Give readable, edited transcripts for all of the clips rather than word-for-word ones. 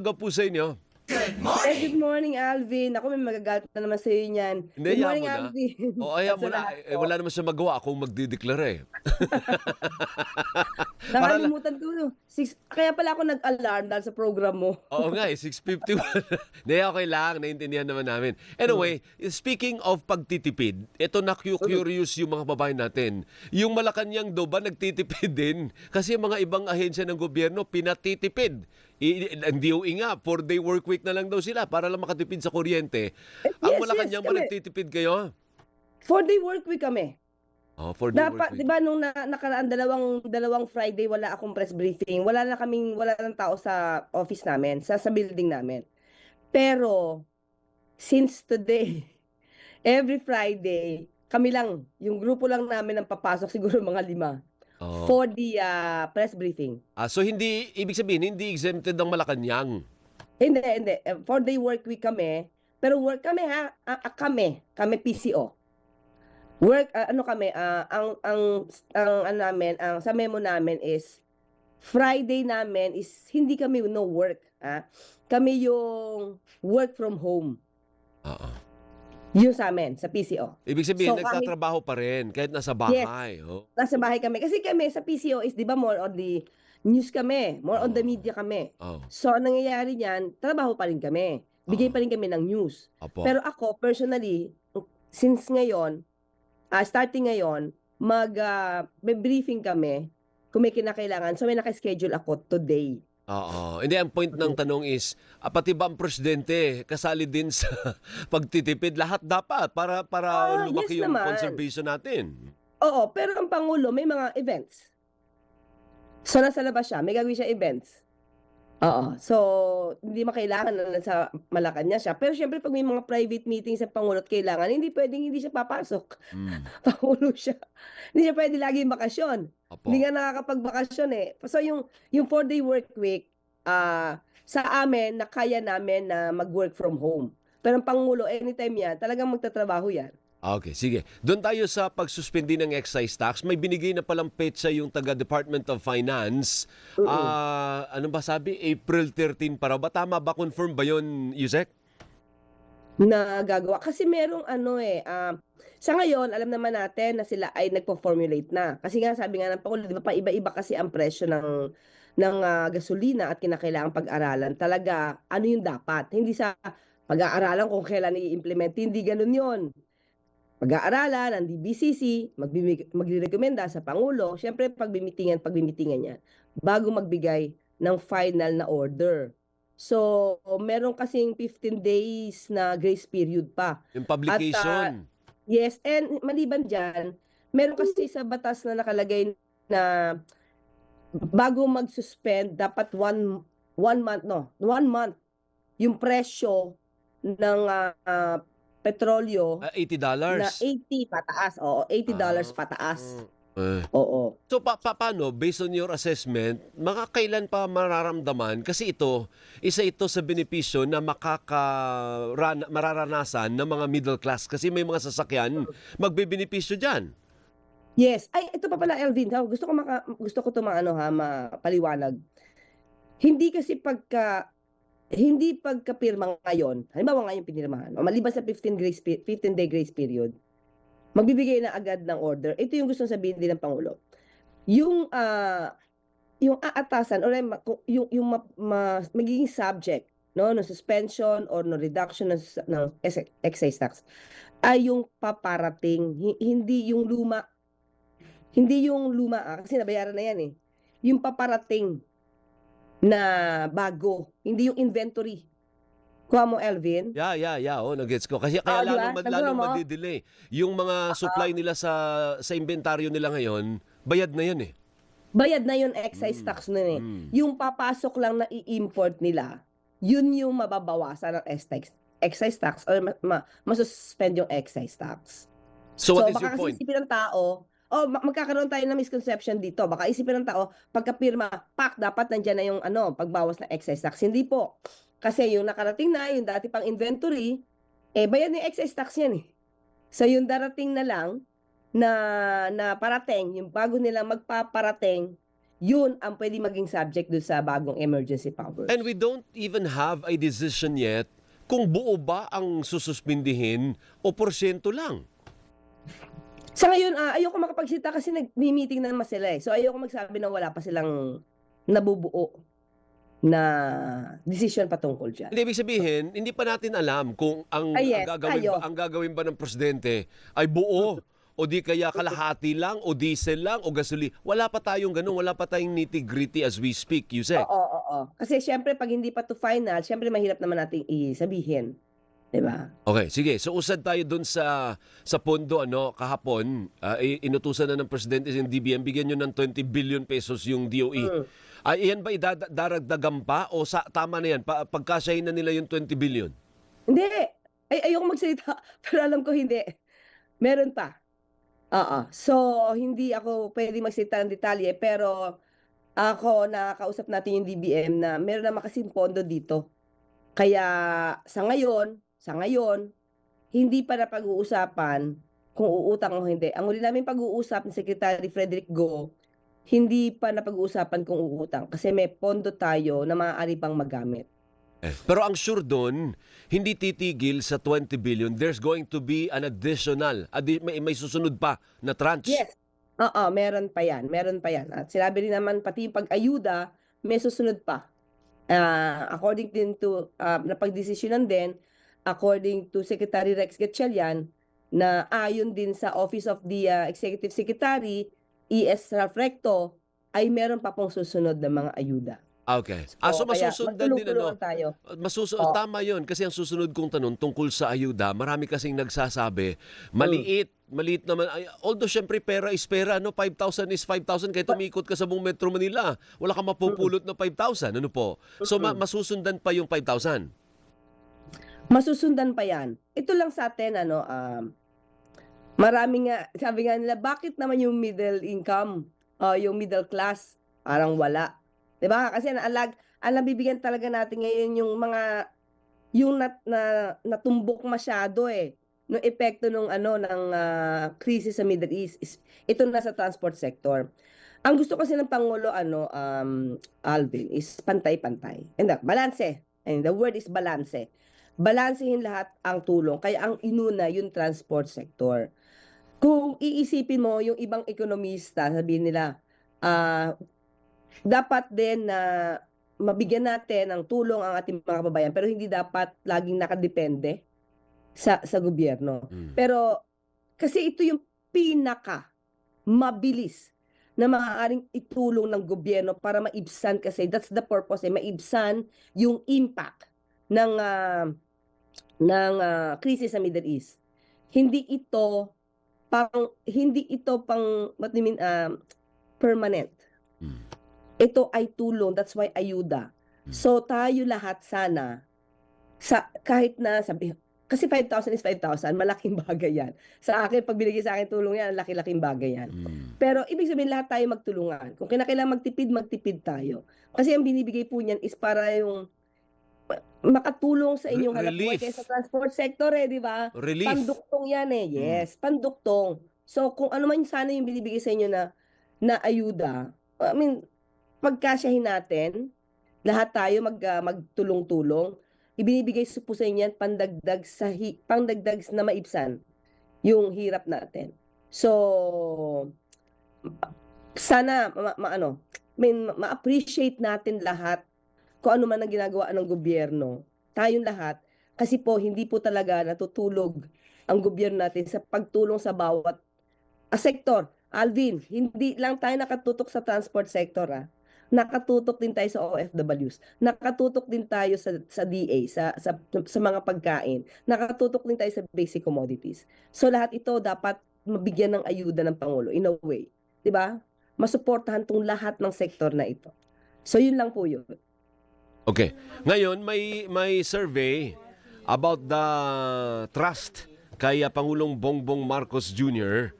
Umaga po sa inyo. Good morning, Alvin. Ako, may magagalit na naman sa iyo niyan. Hindi, Good hayaan morning, mo na. Alvin. O, hayaan Sa mo na. lahat po. Wala naman siya magawa. Akong magdideklara eh. Para lang. Nakalimutan ko. Kaya pala ako nag-alarm dahil sa program mo. Oo nga eh, 6:51. Hindi, okay lang. Naintindihan naman namin. Anyway, speaking of pagtitipid, ito na-curious yung mga babae natin. Yung Malacanang daw ba nagtitipid din? Kasi yung mga ibang ahensya ng gobyerno, pinatitipid. Ang DOE nga, 4-day work week na lang daw sila para lang makatipid sa kuryente. Ang Malacanang ba kami. nagtitipid kayo? 4-day work week kami. Oh, 4-day work week. Di ba nung nakaraan dalawang Friday wala akong press briefing. Wala nang tao sa office namin, sa building namin. Pero since today, every Friday, kami lang, yung grupo lang namin ang papasok, siguro mga 5 Oh. for the press briefing. So hindi, ibig sabihin, hindi exempted ang Malacanang. Hindi. 4-day work week kami. Pero work kami ha. Kami PCO. Work, ano kami, sa memo namin is, Friday namin is, hindi kami no work. Kami yung work from home. Oo. Yun sa amin, sa PCO. Ibig sabihin, So, nagtatrabaho pa rin, kahit nasa bahay. Oh. Nasa bahay kami. Kasi kami sa PCO is, di ba, more on the news kami. More on the media kami. Oh. So, ang nangyayari niyan, trabaho pa rin kami. Bigay pa rin kami ng news. Apo. Pero ako, personally, since ngayon, starting ngayon, may briefing kami kung may kinakailangan. So, may naka-schedule ako today. Oo. Hindi, ang point ng tanong is, pati ba ang presidente kasali din sa pagtitipid? Lahat dapat para lumaki yes yung naman. conservation natin. Oo, pero ang Pangulo, may mga events. So, nasa labas siya. May gagawin siya events. Oo. So, hindi makailangan na nasa Malacanang siya. Pero syempre, pag may mga private meetings sa Pangulo at kailangan, hindi pwedeng hindi siya papasok. Pangulo siya. Hindi siya pwede lagi bakasyon. Apo. Hindi nga nakakapagbakasyon eh. So, yung 4-day work week, sa amin, na kaya namin na mag-work from home. Pero ang Pangulo, anytime yan, talagang magtatrabaho yan. Okay, sige. Doon tayo sa pagsuspindi ng excise tax. May binigay na palang petsa yung taga-Department of Finance. Ano ba sabi? April 13 para ba? Tama ba? Confirm ba yun, Yusek? Na gagawa. Kasi merong sa ngayon, alam naman natin na sila ay nagpo-formulate na. Kasi nga, sabi nga ng Pangulo, di ba, pa iba-iba kasi ang presyo ng gasolina at kinakailangang pag-aralan. Talaga, ano yung dapat? Hindi sa pag-aaralan kung kailan i-implement. Hindi ganun yon. Pag-aaralan ng DBCC, magre-recommenda sa Pangulo, syempre pagbimitingan yan, bago magbigay ng final na order. So, meron kasing 15 days na grace period pa. Yung publication. Yes, and maliban dyan, meron kasi sa batas na nakalagay na bago mag-suspend, dapat one month yung presyo ng petrolyo $80. na 80 pataas. Oo, $80 pataas. Oo. So paano, based on your assessment, makakailan pa mararamdaman? Kasi isa ito sa benepisyo na mararanasan ng mga middle class. Kasi may mga sasakyan, magbebenepisyo dyan. Yes. Ay, ito pa pala, Elvin. Gusto ko ito mapaliwanag. Hindi kasi pagkapirma ngayon, halimbawa ngayon pinirmahan, o maliban sa 15-day grace period, magbibigay na agad ng order. Ito yung gusto sabihin din ng Pangulo. Yung aatasan or yung magiging subject no suspension or no reduction ng excise tax ay yung paparating, hindi yung luma kasi nabayaran na yan eh. Yung paparating na bago, hindi yung inventory. Kuha mo, Elvin? Yeah. Nag-gets ko. Kaya diba? lalong madidelay. Yung mga supply nila sa inventaryo nila ngayon, bayad na yan eh. Bayad na yun, excise tax nun eh. Yung papasok lang na i-import nila, yun yung mababawasan ng excise tax or masuspend yung excise tax. So what is your baka point? kasi isipin ng tao, magkakaroon tayo ng misconception dito. Baka isipin ng tao, pagkapirma, dapat nandyan na yung pagbawas ng excise tax. Hindi po. Kasi yung nakarating na, yung dati pang inventory, bayad ng excise tax yan eh. So yung darating na lang na parating, yung bago nila magpaparating, yun ang pwede maging subject doon sa bagong emergency powers. And we don't even have a decision yet kung buo ba ang sususpindihin o porsyento lang. Sa ngayon, ayoko makapagsalita kasi nag-meeting na naman sila eh. So ayoko magsabi na wala pa silang nabubuo na decision patungkol dyan. Hindi, ibig sabihin, hindi pa natin alam kung Yes, ang gagawin ba ng presidente ay buo o di kaya kalahati lang o diesel lang o gasoli. Wala pa tayong ganun, wala pa tayong nitty-gritty as we speak, Yusek. Oo. Kasi syempre pag hindi pa to final, syempre mahirap naman nating isabihin. Diba? Okay, sige. So usad tayo dun sa pondo kahapon, inutusan na ng presidente yung DBM, bigyan nyo ng 20 billion pesos yung DOE. Iyan ba idaragdagan pa o tama na yan? Pagkasyahin na nila yung 20 billion? Hindi. Ayoko magsalita. Pero alam ko hindi. Meron pa. So, hindi ako pwede magsalita ng detalye. Pero ako, nakakausap natin yung DBM na meron naman kasing pondo dito. Kaya sa ngayon, hindi pa na pag-uusapan kung uutang o hindi. Ang uli namin pag-uusap ni Secretary Frederick Go, hindi pa na pag-uusapan kung uutang kasi may pondo tayo na maaari pang magamit. Pero ang sure doon, hindi titigil sa 20 billion. There's going to be an additional, may susunod pa na tranche. Yes. Meron pa yan. At sinabi rin naman pati yung pag-ayuda, may susunod pa. According din to, napagdesisyonan din, according to Secretary Rex Gatchalian, na ayon din sa Office of the Executive Secretary, E.S. Ralph Recto, ay meron pa pong susunod na mga ayuda. Okay. So masusundan din tayo. Tama 'yon kasi ang susunod kong tanong tungkol sa ayuda, marami kasing nagsasabi, maliit naman. Although syempre pera is pera, 5,000 is 5,000 kahit umikot ka sa buong Metro Manila, wala kang mapupulot na 5,000, ano po? So masusundan pa yung 5,000. Masusundan pa 'yan. Ito lang sa atin marami nga, sabi nga nila, bakit naman yung middle income, yung middle class, parang wala. 'Di ba? Kasi ang bibigyan talaga natin ngayon yung natumbok masyado no epekto ng krisis sa Middle East. Ito na sa transport sector. Ang gusto kasi ng Pangulo Alvin is pantay-pantay. And balanse. And the word is balanse. Balansehin lahat ang tulong. Kaya ang inuna yung transport sector. Kung iisipin mo yung ibang ekonomista, sabihin nila, dapat din na mabigyan natin ng tulong ang ating mga kababayan pero hindi dapat laging nakadepende sa gobyerno. Pero kasi ito yung pinaka mabilis na maaaring itulong ng gobyerno para maibsan, kasi that's the purpose, maibsan yung impact ng krisis sa Middle East. Hindi ito pang what do you mean, permanent. Ito ay tulong, that's why ayuda. So tayo lahat sana, kahit na kasi 5,000 is 5,000, malaking bagay yan. Sa akin, pag binigay sa akin tulong yan, laki-laking bagay yan. Pero ibig sabihin lahat tayo magtulungan. Kung kinakailangan magtipid tayo. Kasi ang binibigay po niyan is para yung makatulong sa inyong hanapbuhay kaya sa transport sector di ba? Relief. Panduktong yan yes, panduktong. So kung ano man sana yung binibigay sa inyo na ayuda, I mean, pagkasyahin natin, lahat tayo magtulong-tulong, ibinibigay po sa inyo yan pangdagdag na maibsan yung hirap natin. So, sana ma-appreciate natin lahat kung ano man ang ginagawa ng gobyerno. Tayong lahat, kasi po hindi po talaga natutulog ang gobyerno natin sa pagtulong sa bawat sektor. Alvin, hindi lang tayo nakatutok sa transport sector nakatutok din tayo sa OFWs, nakatutok din tayo sa DA, sa mga pagkain, nakatutok din tayo sa basic commodities. So lahat ito dapat mabigyan ng ayuda ng Pangulo in a way, 'di ba? Masuportahan tong lahat ng sektor na ito. So yun lang po yun. Okay. Ngayon may survey about the trust kay Pangulong Bongbong Marcos Jr.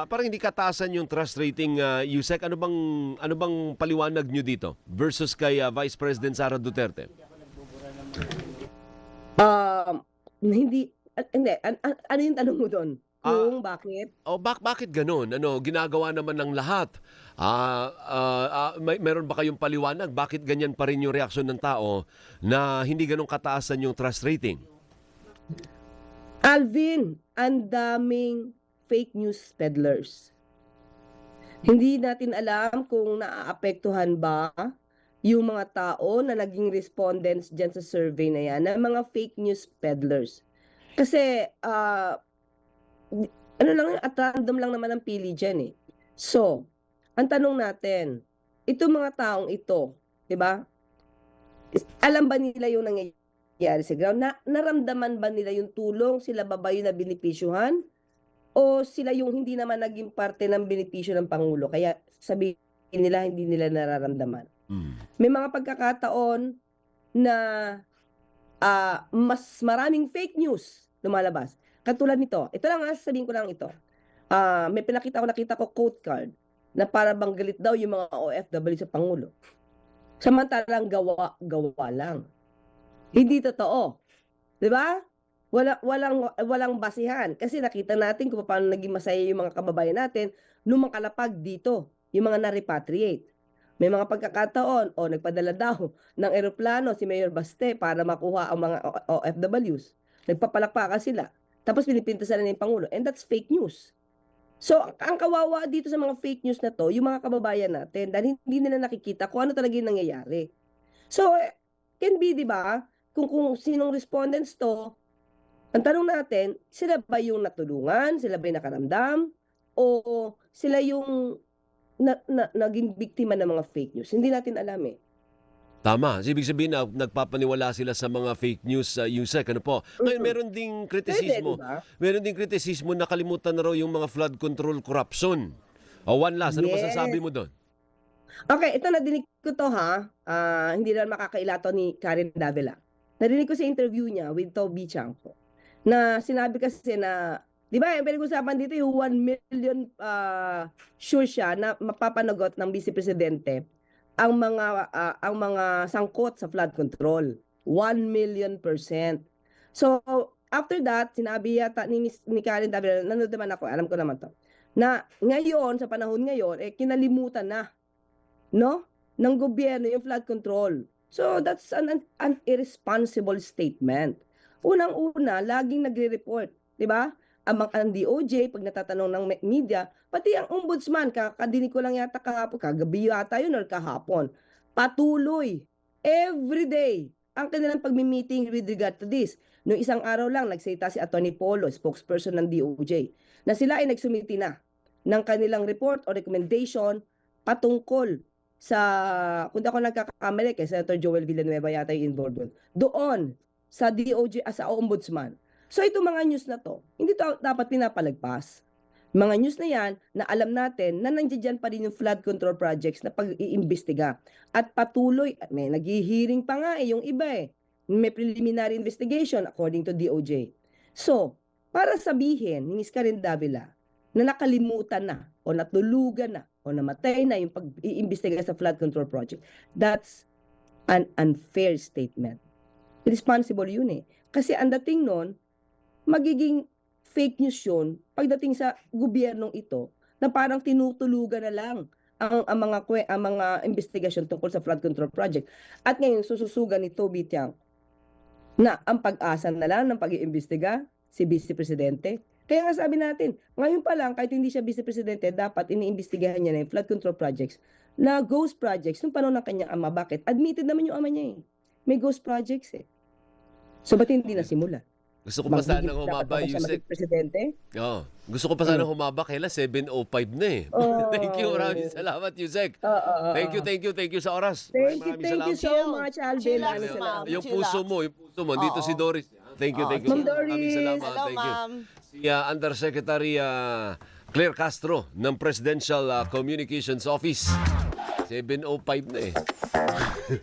Parang hindi kataasan yung trust rating, Yusek. Ano bang paliwanag nyo dito versus kay Vice President Sara Duterte? Hindi. Ano yung tanong mo doon? Bakit? Bakit ganun? Ano, ginagawa naman ng lahat. Meron ba kayong paliwanag? Bakit ganyan pa rin yung reaksyon ng tao na hindi ganun kataasan yung trust rating? Alvin, ang daming fake news peddlers. Hindi natin alam kung naaapektuhan ba yung mga tao na naging respondents dyan sa survey na yan, na mga fake news peddlers. Kasi, ano lang, at random lang naman ang pili dyan eh. So, ang tanong natin, itong mga taong ito, di ba? Alam ba nila yung nangyayari sa ground? Naramdaman ba nila yung tulong? Sila ba yung na benepisyuhan? O sila yung hindi naman naging parte ng benepisyo ng Pangulo? Kaya sabihin nila, hindi nila nararamdaman. May mga pagkakataon na mas maraming fake news lumalabas. Katulad nito. Ito lang, sasabihin ko lang ito. May nakita ko quote card na para bang galit daw yung mga OFW sa Pangulo. Samantalang gawa lang. Hindi totoo. 'Di ba? Walang basihan kasi nakita natin kung paano naging masaya yung mga kababayan natin nung makalapag dito, yung mga na-repatriate. May mga pagkakataon nagpadala daw ng eroplano si Mayor Baste para makuha ang mga OFWs. Nagpapalakpakan sila. Tapos pinipintasan na yung Pangulo. And that's fake news. So, ang kawawa dito sa mga fake news na to, yung mga kababayan natin, dahil hindi nila nakikita kung ano talaga yung nangyayari. So, can be, di ba, kung sinong respondents to, ang tanong natin, sila ba yung natulungan? Sila ba yung nakaramdam? O sila yung naging biktima ng mga fake news? Hindi natin alam eh. Tama. Ibig sabihin na nagpapaniwala sila sa mga fake news, Yusek. Ano po? Ngayon, meron ding kritisismo. Pwede, diba? Meron ding kritisismo na kalimutan na raw yung mga flood control corruption. One last. Ano masasabi mo doon? Okay, ito nadinig ko to ha. Hindi na makakailato ni Karen Davila. Nadinig ko sa interview niya with Toby Chanco na sinabi kasi na, di ba, yung pinag-usapan dito yung 1 million sure siya na mapapanagot ng Vice Presidente ang mga sangkot sa flood control. 1,000,000%. So, after that, sinabi yata ni Karen Davila, nanood naman ako, alam ko naman to, na ngayon, sa panahon ngayon, kinalimutan na, no, ng gobyerno yung flood control. So, that's an irresponsible statement. Unang-una, laging nagre-report, di ba? Ang DOJ, pag natatanong ng media, pati ang ombudsman, kakadinig ko lang yata kahapon, kagabi yata yun or kahapon, patuloy, everyday, ang kanilang pagmi-meeting with regard to this. Noong isang araw lang, nagsalita si Atty. Polo, spokesperson ng DOJ, na sila ay nagsumiti na ng kanilang report o recommendation patungkol sa, kung di ako nagkakamali, kay Senator Joel Villanueva yata yung involved doon sa DOJ as sa ombudsman. So itong mga news na to, hindi to dapat pinapalagpas. Mga news na yan na alam natin na nandiyan pa rin yung flood control projects na pag-iimbestiga. At patuloy, may naghihiring pa nga yung iba eh. May preliminary investigation according to DOJ. So, para sabihin ni Ms. Karen Davila na nakalimutan na o natulugan na o namatay na yung pag-iimbestiga sa flood control project, that's an unfair statement. Responsible yun eh. Kasi ang dating nun, magiging fake news yun pagdating sa gobyernong ito na parang tinutulugan na lang ang mga investigasyon tungkol sa flood control project. At ngayon, sususugan ni Toby Tiang na ang pag-asa na lang ng pag-iimbestiga si Vice Presidente. Kaya nga sabi natin, ngayon pa lang, kahit hindi siya Vice Presidente, dapat iniimbestigahan niya na yung flood control projects na ghost projects nung panahon ng kanyang ama. Bakit? Admitted naman yung ama niya eh. May ghost projects eh. So, ba't hindi nasimula? Gusto ko pa sana humaba, Yusek. Presidente? Oo. Gusto ko pa sana humaba, kailan 7:05 na eh. Thank you, maraming salamat, Yusek. Thank you sa oras. Thank Maraming you so much, Alvin. Maraming Chillax, salamat. ma'am. Yung puso mo. Dito si Doris. Thank you. Ma'am Doris. Maraming salamat. Hello, Thank you. ma'am. Si Undersecretary Claire Castro ng Presidential Communications Office. 7:05 na eh.